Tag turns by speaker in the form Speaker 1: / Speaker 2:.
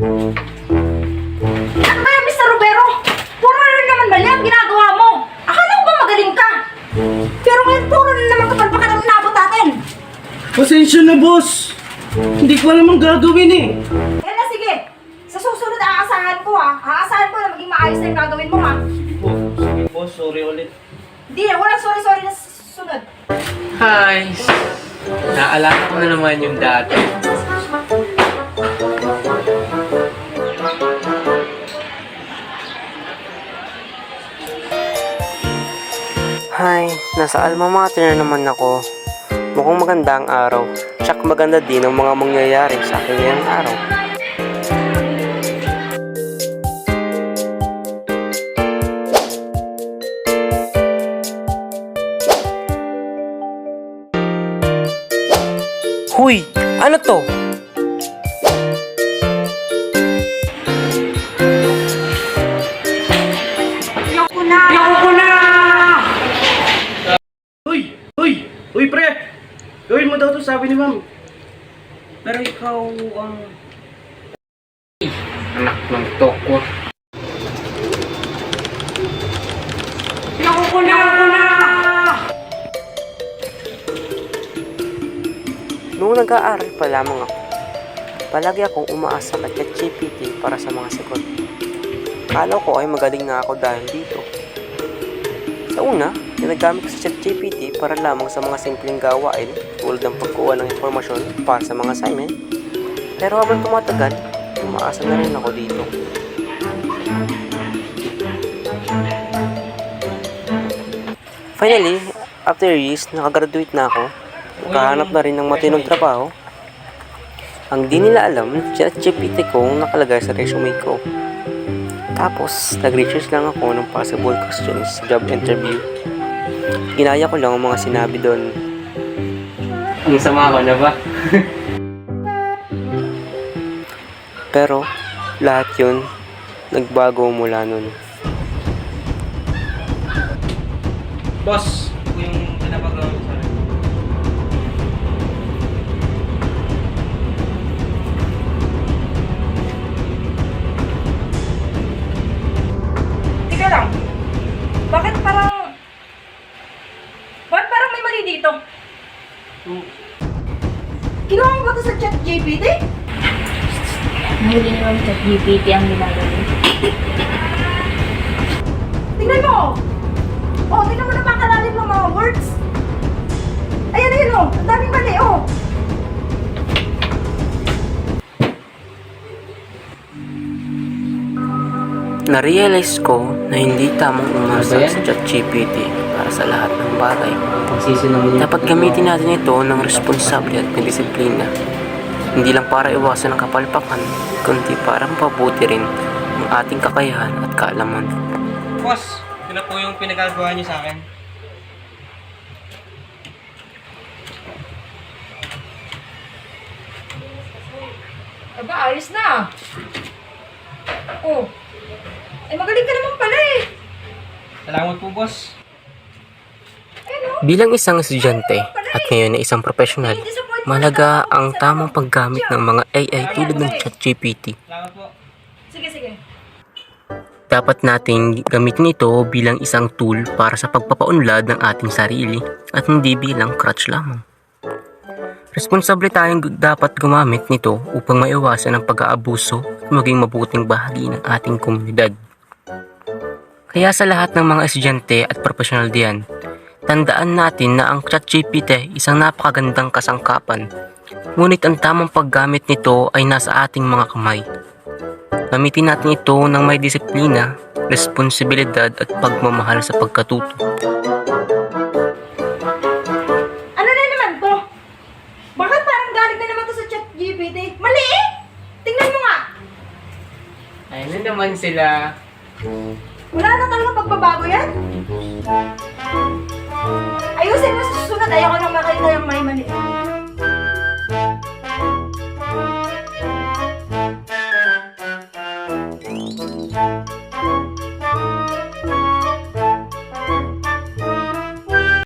Speaker 1: Ano ba yan, Mr. Robero? Puro na naman mali ang ginagawa mo. Akala ko ba magaling ka? Pero ngayon, puro na naman kapalpakan ang inabot natin.
Speaker 2: Pasensya na, boss. Hindi ko alam ang gagawin eh.
Speaker 1: Yan na, sige. Sa susunod, aasahan ko ha. Aasahan ko na maging maayos na yung gagawin mo ha.
Speaker 2: Oh, sige boss, sorry ulit.
Speaker 1: Hindi, walang sorry-sorry na sa susunod.
Speaker 3: Hi! Naalala ko na naman yung dati.
Speaker 4: Hi, nasa alma mater na naman ako. Mukhang maganda ang araw. Tsak maganda din ang mga mangyayari sa akin ngayong araw. Huy! Ano to?
Speaker 1: Ayoko na!
Speaker 2: Uy, pre! Gawin mo daw to, sabi ni ma'am.
Speaker 3: Pero ikaw ang... anak ng toko.
Speaker 1: Ayoko na!
Speaker 4: Noong nag-aaral pa lamang ako, palagi akong umaasa kay ChatGPT para sa mga sagot. Akala ko ay magaling na ako dahil dito. Sa una, ginagamit ko sa ChatGPT para lamang sa mga simpleng gawain tulad ng pagkuha ng impormasyon para sa mga assignment. Pero habang tumatagal, umaasa na rin ako dito. Finally, after years, nakagraduate na ako. Nakahanap na rin ng matinong trabaho. Ang di nila alam, ChatGPT kong nakalagay sa resume ko. Tapos, nag-research lang ako ng possible questions sa job interview. Ginaya ko lang ang mga sinabi doon.
Speaker 3: Ang sama ko na ba?
Speaker 4: Pero, lahat yun, nagbago mula nun.
Speaker 2: Boss, ito yung pinapagawa ko sa akin.
Speaker 1: Teka lang. Bakit parang may mali dito? Ginawa mo ba ito sa ChatGPT?
Speaker 5: Hindi naman sa GPT ang ginagawin.
Speaker 1: Tingnan mo! Oh, tingnan mo na pakalalim ng mga words. Ayan, oh. Ang daming mali, oh.
Speaker 4: Na-realize ko na hindi tamang umasa sa ChatGPT para sa lahat ng bagay. Dapat gamitin natin ito ng responsable at may disiplina. Hindi lang para iwasan ang kapalpakan, kundi para mapabuti rin ang ating kakayahan at kaalaman.
Speaker 2: Boss, ito na po yung pinagagawa niyo sa akin.
Speaker 1: Aba, ayos na. Oh. Ay, magaling ka naman pala eh.
Speaker 2: Salamat po, boss.
Speaker 4: Bilang isang estudyante at ngayon ay isang profesional, mahalaga ang tamang paggamit ng mga AI tulad ng ChatGPT.
Speaker 2: Salamat po.
Speaker 1: Sige.
Speaker 4: Dapat nating gamitin ito bilang isang tool para sa pagpapaunlad ng ating sarili at hindi bilang crutch lamang. Responsable tayong dapat gumamit nito upang maiwasan ang pag-aabuso at maging mabuting bahagi ng ating komunidad. Kaya sa lahat ng mga estudyante at profesional diyan, tandaan natin na ang ChatGPT isang napakagandang kasangkapan, ngunit ang tamang paggamit nito ay nasa ating mga kamay. Gamitin natin ito ng may disiplina, responsibilidad at pagmamahal sa pagkatuto.
Speaker 1: Ano na naman to? Bakit parang galing na naman to sa ChatGPT? Mali eh! Tingnan mo nga!
Speaker 3: Ayun na naman sila.
Speaker 1: Wala na talaga pagbabago yan? Ayusin mo sa susunod. Ayoko nang makita yung may mali.